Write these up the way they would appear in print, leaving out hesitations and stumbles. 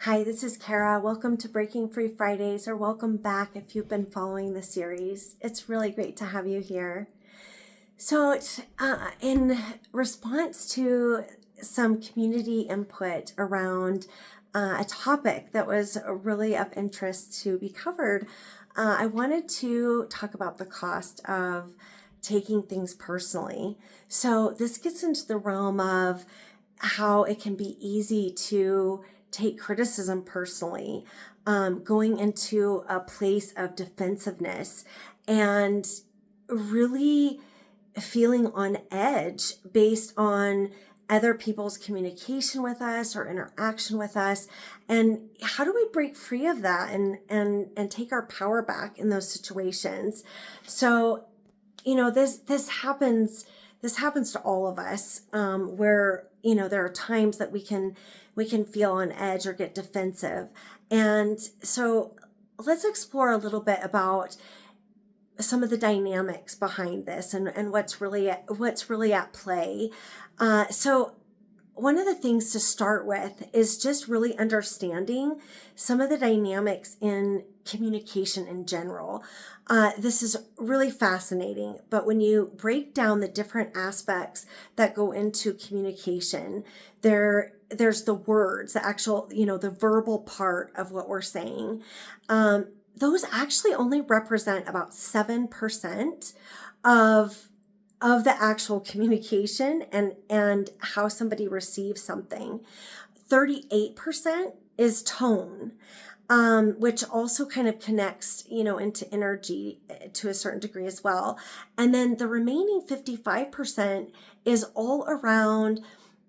Hi, this is Kara. Welcome to Breaking Free Fridays, or welcome back if you've been following the series. It's really great to have you here. So, in response to some community input around a topic that was really of interest to be covered, I wanted to talk about the cost of taking things personally. So, this gets into the realm of how it can be easy to take criticism personally, going into a place of defensiveness and really feeling on edge based on other people's communication with us or interaction with us. And how do we break free of that and take our power back in those situations? So, this happens to all of us, where there are times that we can feel on edge or get defensive. And so let's explore a little bit about some of the dynamics behind this and what's really at play. So one of the things to start with is just really understanding some of the dynamics in communication in general. This is really fascinating, but when you break down the different aspects that go into communication, there's the words, the actual, the verbal part of what we're saying. Those actually only represent about 7% of the actual communication and how somebody receives something. 38% is tone, which also kind of connects, into energy to a certain degree as well. And then the remaining 55% is all around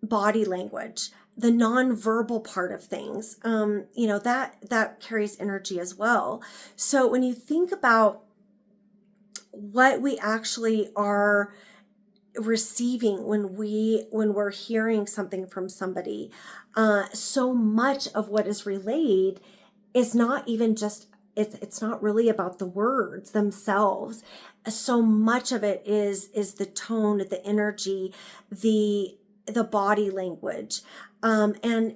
body language, the nonverbal part of things. That carries energy as well. So when you think about what we actually are receiving when we're hearing something from somebody, so much of what is relayed is not even just, it's not really about the words themselves. So much of it is the tone, the energy, the body language. And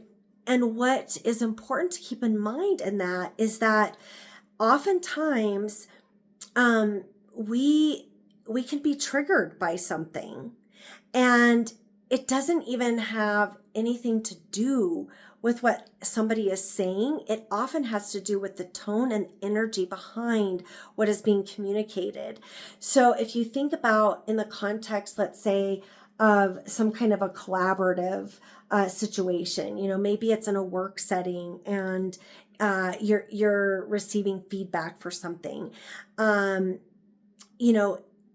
what is important to keep in mind in that is that oftentimes we can be triggered by something, and it doesn't even have anything to do with what somebody is saying. It often has to do with the tone and energy behind what is being communicated. So if you think about in the context, let's say, of some kind of a collaborative situation, maybe it's in a work setting and you're receiving feedback for something.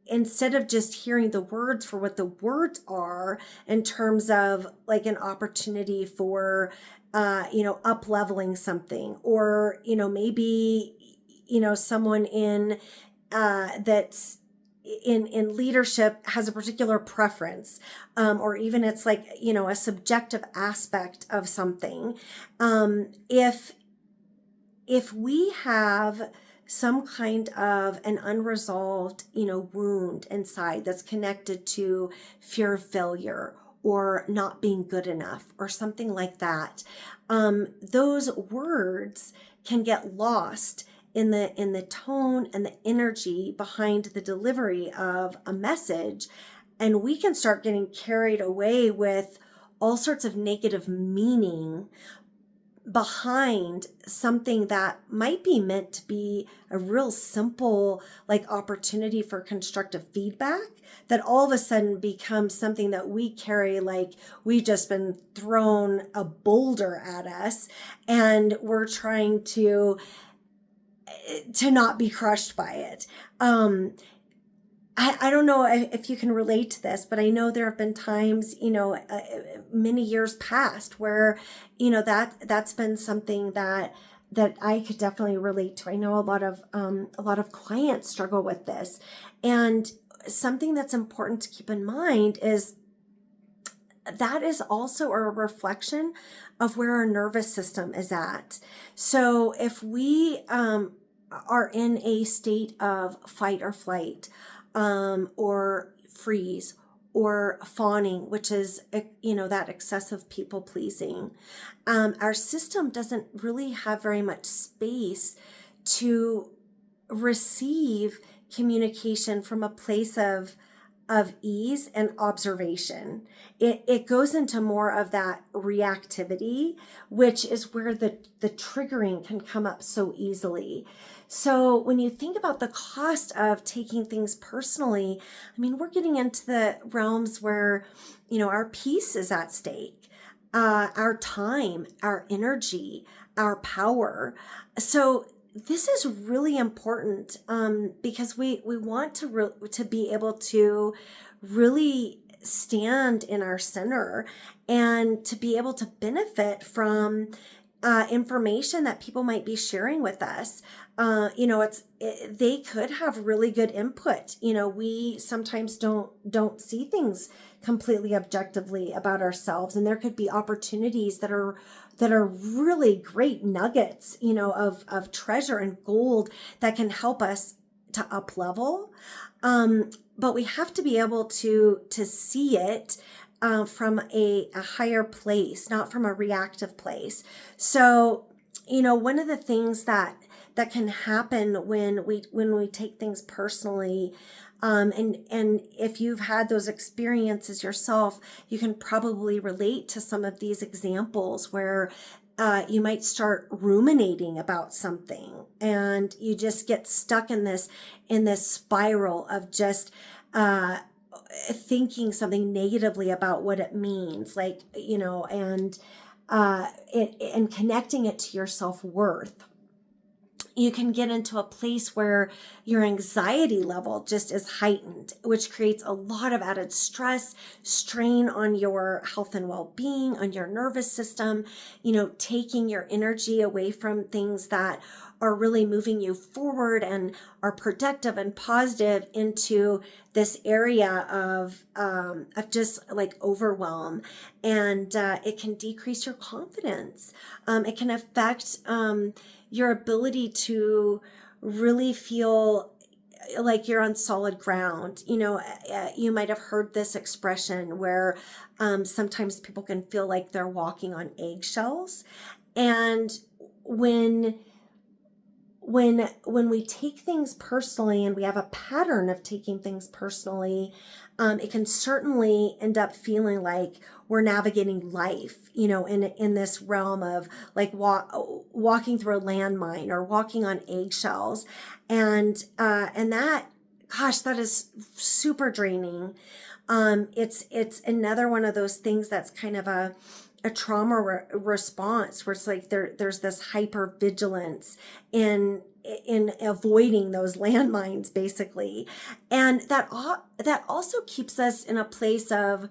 Instead of just hearing the words for what the words are in terms of like an opportunity for, up leveling something, or, maybe, someone in, that's in leadership has a particular preference, or even it's like, a subjective aspect of something. If we have some kind of an unresolved, wound inside that's connected to fear of failure or not being good enough or something like that, those words can get lost in the tone and the energy behind the delivery of a message, and we can start getting carried away with all sorts of negative meaning behind something that might be meant to be a real simple opportunity for constructive feedback, that all of a sudden becomes something that we carry like we've just been thrown a boulder at us and we're trying to not be crushed by it. I don't know if you can relate to this, but I know there have been times, many years past where, that's been something that I could definitely relate to. I know a lot of clients struggle with this. And something that's important to keep in mind is that is also a reflection of where our nervous system is at. So if we are in a state of fight or flight, or freeze, or fawning, which is, that excessive people pleasing. Our system doesn't really have very much space to receive communication from a place of ease and observation. It goes into more of that reactivity, which is where the triggering can come up so easily. So when you think about the cost of taking things personally, I mean, we're getting into the realms where, our peace is at stake, our time, our energy, our power. So this is really important, because we want to be able to really stand in our center and to be able to benefit from information that people might be sharing with us. They could have really good input. We sometimes don't see things completely objectively about ourselves, and there could be opportunities that are really great nuggets, of treasure and gold that can help us to up level. But we have to be able to see it from a higher place, not from a reactive place. So, one of the things that can happen when we take things personally, and if you've had those experiences yourself, you can probably relate to some of these examples where you might start ruminating about something, and you just get stuck in this spiral of just thinking something negatively about what it means, and connecting it to your self-worth. You can get into a place where your anxiety level just is heightened, which creates a lot of added stress, strain on your health and well-being, on your nervous system, taking your energy away from things that are really moving you forward and are productive and positive into this area of just like overwhelm. And it can decrease your confidence. It can affect your ability to really feel like you're on solid ground. You might have heard this expression where sometimes people can feel like they're walking on eggshells. And when we take things personally, and we have a pattern of taking things personally, it can certainly end up feeling like we're navigating life, in this realm of like walking through a landmine or walking on eggshells. And that, gosh, that is super draining. It's another one of those things that's kind of a trauma response, where it's like there's this hyper vigilance in avoiding those landmines, basically. And that also keeps us in a place of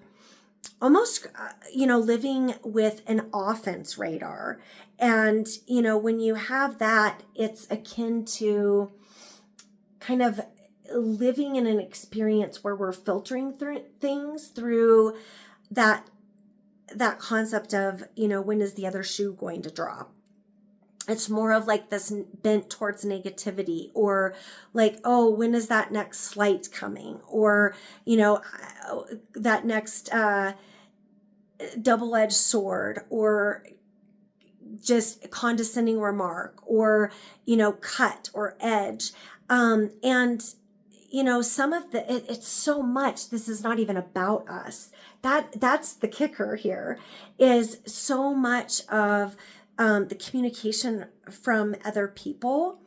almost, living with an offense radar. And, when you have that, it's akin to kind of living in an experience where we're filtering things through that concept of, when is the other shoe going to drop? It's more of like this bent towards negativity, or like, oh, when is that next slight coming? Or, that next double-edged sword, or just condescending remark, or, cut or edge. And some of it's so much, this is not even about us. That's the kicker here, is so much of the communication from other people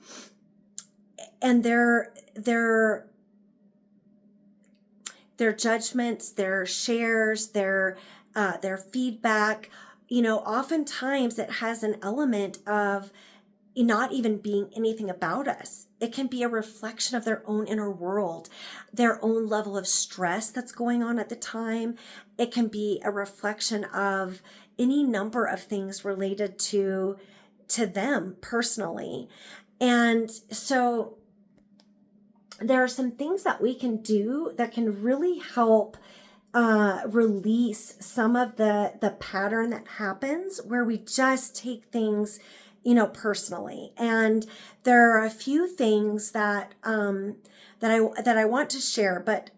and their judgments, their shares, their feedback. Oftentimes it has an element of not even being anything about us. It can be a reflection of their own inner world, their own level of stress that's going on at the time. It can be a reflection of any number of things related to them personally. And so there are some things that we can do that can really help release some of the pattern that happens where we just take things personally. And there are a few things that I want to share, but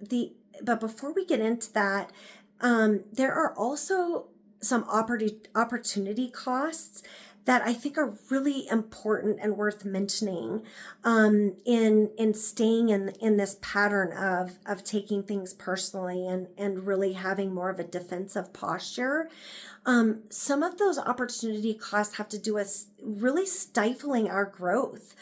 but before we get into that, there are also some opportunity costs that I think are really important and worth mentioning in staying in this pattern of taking things personally and really having more of a defensive posture. Some of those opportunity costs have to do with really stifling our growth,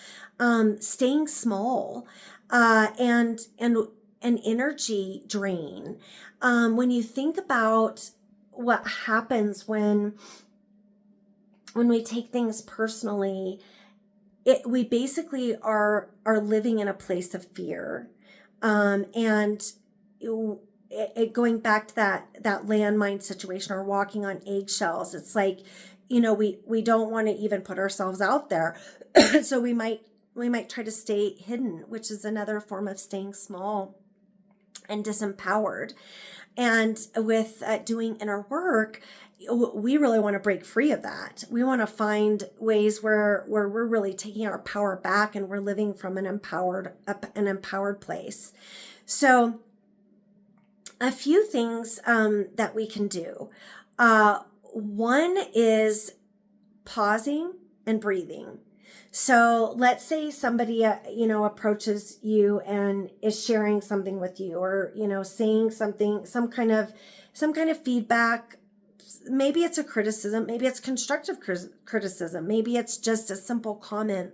staying small, and an energy drain. When you think about what happens when we take things personally, we basically are living in a place of fear, and going back to that landmine situation or walking on eggshells. It's like, we don't want to even put ourselves out there, so we might try to stay hidden, which is another form of staying small and disempowered. And with doing inner work, we really want to break free of that. We want to find ways where we're really taking our power back and we're living from an empowered place. So a few things that we can do. One is pausing and breathing. So let's say somebody, approaches you and is sharing something with you, or, saying something, some kind of feedback. Maybe it's a criticism, maybe it's constructive criticism, maybe it's just a simple comment.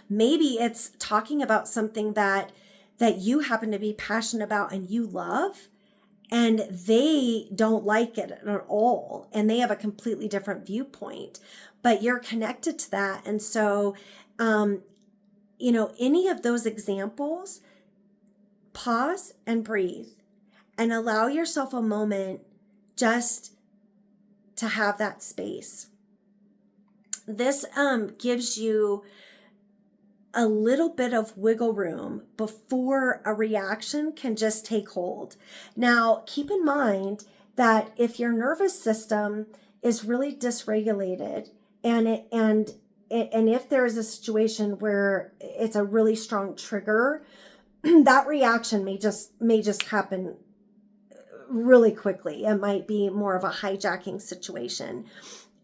Maybe it's talking about something that you happen to be passionate about and you love, and they don't like it at all, and they have a completely different viewpoint, but you're connected to that. And so, any of those examples, pause and breathe and allow yourself a moment just to have that space. This gives you a little bit of wiggle room before a reaction can just take hold. Now, keep in mind that if your nervous system is really dysregulated, and if there is a situation where it's a really strong trigger, that reaction may just happen really quickly. It might be more of a hijacking situation.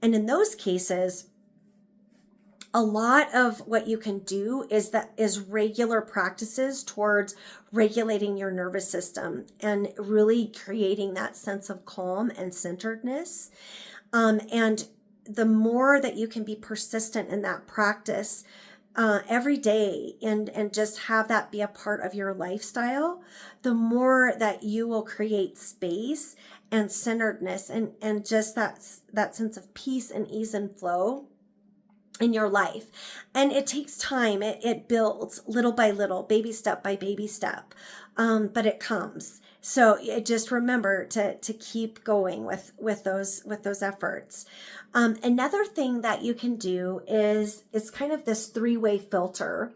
And in those cases, a lot of what you can do is regular practices towards regulating your nervous system and really creating that sense of calm and centeredness. And the more that you can be persistent in that practice every day and just have that be a part of your lifestyle, the more that you will create space and centeredness and just that sense of peace and ease and flow in your life. And it takes time. It builds little by little, baby step by baby step, but it comes. So just remember to keep going with those efforts. Another thing that you can do is kind of this three-way filter.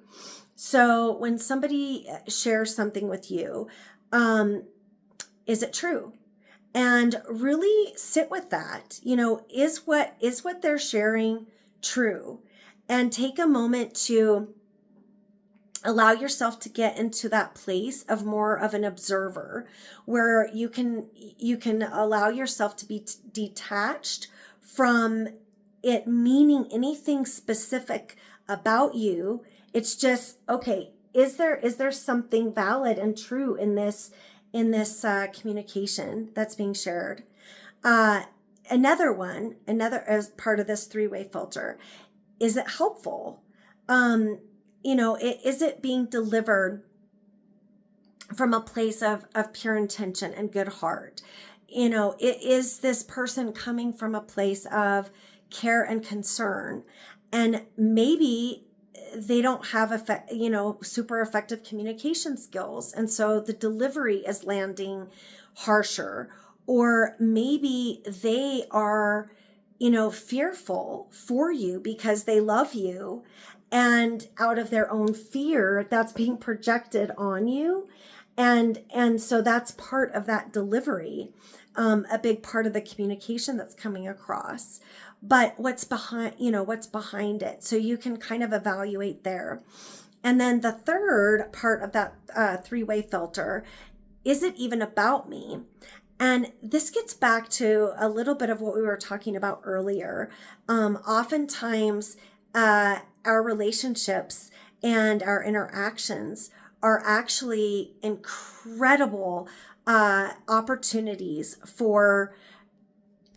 So when somebody shares something with you, is it true? And really sit with that. Is what they're sharing true? And take a moment to allow yourself to get into that place of more of an observer, where you can allow yourself to be detached from it meaning anything specific about you. It's just, okay, is there something valid and true in this communication that's being shared? Another as part of this three-way filter, is it helpful? Is it being delivered from a place of pure intention and good heart? Is this person coming from a place of care and concern? And maybe they don't have super effective communication skills, and so the delivery is landing harsher. Or maybe they are, fearful for you because they love you, and out of their own fear, that's being projected on you. And so that's part of that delivery, a big part of the communication that's coming across. But what's behind it? So you can kind of evaluate there. And then the third part of that three-way filter, is it even about me? And this gets back to a little bit of what we were talking about earlier. Oftentimes, our relationships and our interactions are actually incredible opportunities for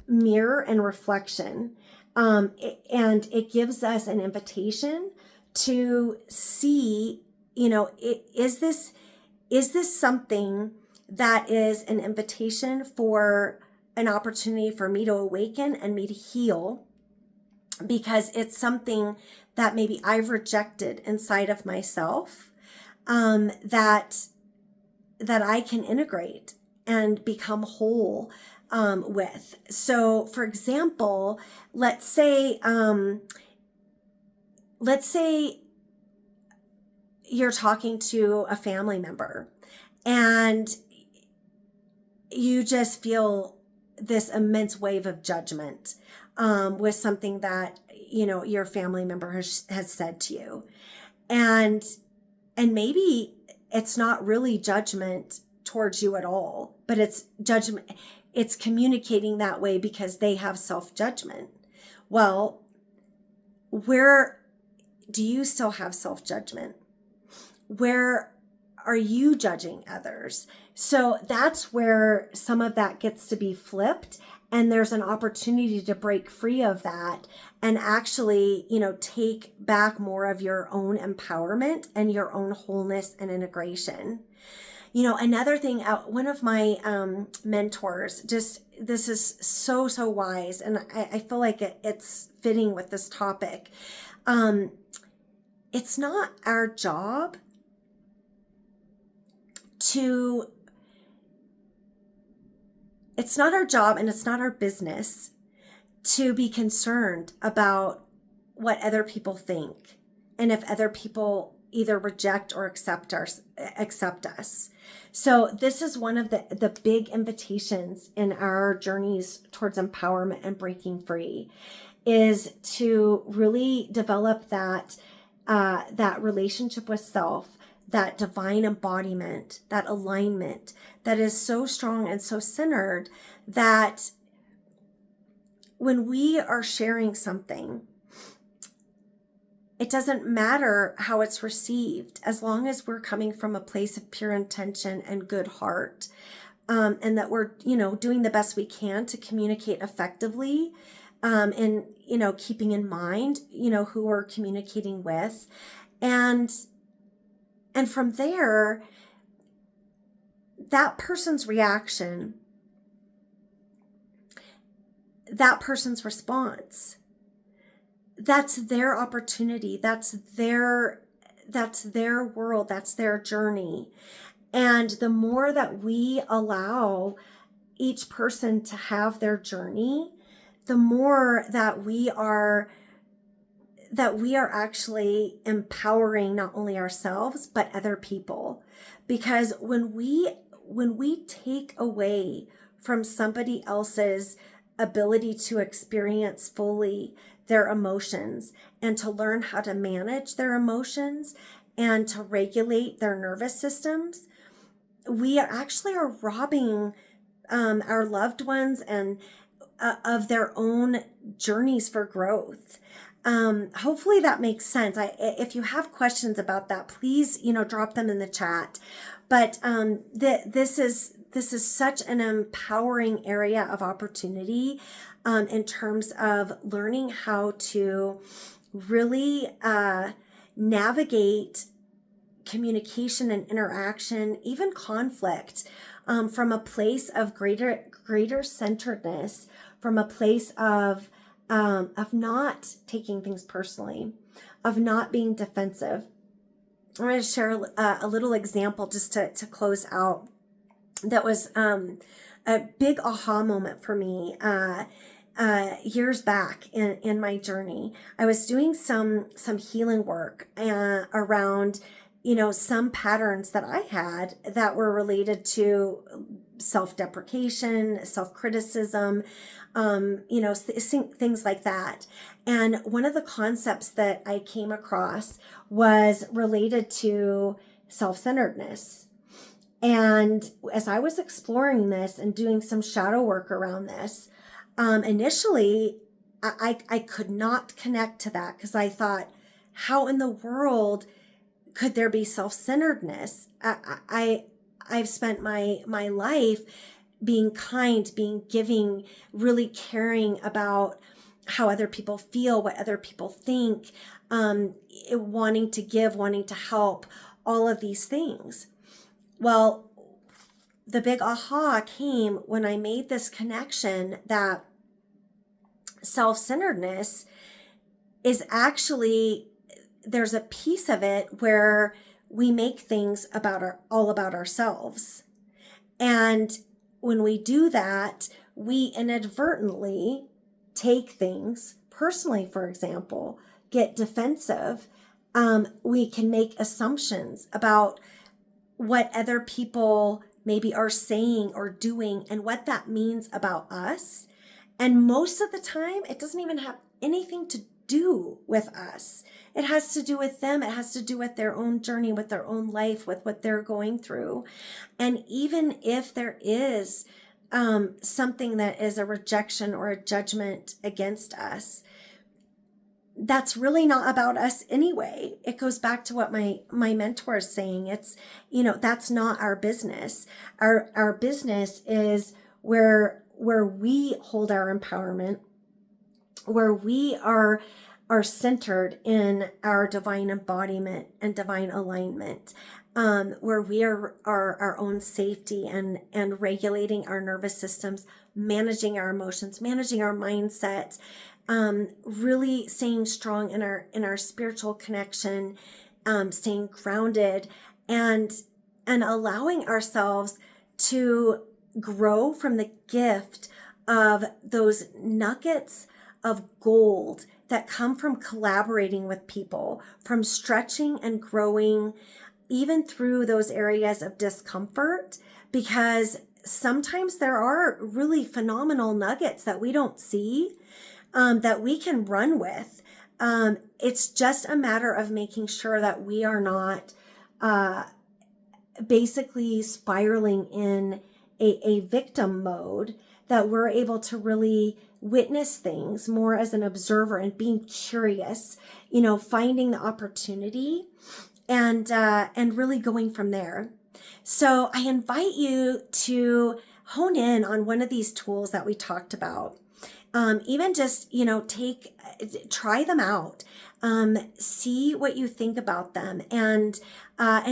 mirror and reflection. And it gives us an invitation to see, is this something that is an invitation for an opportunity for me to awaken and me to heal, because it's something that maybe I've rejected inside of myself, that I can integrate and become whole with. So, for example, let's say you're talking to a family member and you just feel this immense wave of judgment with something that your family member has said to you, and maybe it's not really judgment towards you at all, but it's judgment. It's communicating that way because they have self-judgment. Well, where do you still have self-judgment? Where are you judging others? So that's where some of that gets to be flipped, and there's an opportunity to break free of that and actually, take back more of your own empowerment and your own wholeness and integration. Another thing, one of my mentors, this is so wise, and I feel like it's fitting with this topic. It's not our job and it's not our business to be concerned about what other people think and if other people either reject or accept us. So this is one of the big invitations in our journeys towards empowerment and breaking free, is to really develop that relationship with self, that divine embodiment, that alignment that is so strong and so centered that when we are sharing something, it doesn't matter how it's received, as long as we're coming from a place of pure intention and good heart, and that we're, doing the best we can to communicate effectively, and, keeping in mind, who we're communicating with. And from there, that person's reaction, that person's response, that's their opportunity. That's their world. That's their journey. And the more that we allow each person to have their journey, the more that we are actually empowering not only ourselves, but other people. Because when we take away from somebody else's ability to experience fully their emotions and to learn how to manage their emotions and to regulate their nervous systems, we actually are robbing our loved ones and of their own journeys for growth. Hopefully that makes sense. If you have questions about that, please, drop them in the chat. But this is such an empowering area of opportunity in terms of learning how to really navigate communication and interaction, even conflict, from a place of greater centeredness, from a place of not taking things personally, of not being defensive. I'm going to share a little example just to close out. That was a big aha moment for me years back in my journey. I was doing some healing work around some patterns that I had that were related to self-deprecation, self-criticism, things like that. And one of the concepts that I came across was related to self-centeredness. And as I was exploring this and doing some shadow work around this, initially I could not connect to that, because I thought, how in the world could there be self-centeredness? I've spent my life being kind, being giving, really caring about how other people feel, what other people think, wanting to give, wanting to help, all of these things. Well, the big aha came when I made this connection that self-centeredness is actually, there's a piece of it where we make things all about ourselves. And when we do that, we inadvertently take things personally. For example, get defensive. We can make assumptions about what other people maybe are saying or doing and what that means about us. And most of the time, it doesn't even have anything to do with us. It has to do with them. It has to do with their own journey, with their own life, with what they're going through. And even if there is something that is a rejection or a judgment against us, that's really not about us anyway. It goes back to what my mentor is saying. It's, that's not our business. Our business is where we hold our empowerment, where we are centered in our divine embodiment and divine alignment, where we are our own safety and regulating our nervous systems, managing our emotions, managing our mindsets, really staying strong in our spiritual connection, staying grounded, and allowing ourselves to grow from the gift of those nuggets of gold that come from collaborating with people, from stretching and growing even through those areas of discomfort, because sometimes there are really phenomenal nuggets that we don't see, that we can run with. It's just a matter of making sure that we are not basically spiraling in a victim mode, that we're able to really witness things more as an observer and being curious, finding the opportunity and really going from there. So I invite you to hone in on one of these tools that we talked about. Even just, try them out, see what you think about them, and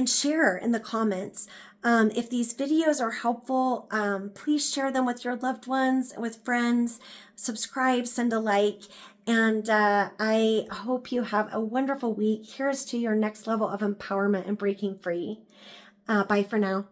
share in the comments. If these videos are helpful, please share them with your loved ones, with friends, subscribe, send a like, and I hope you have a wonderful week. Here's to your next level of empowerment and breaking free. Bye for now.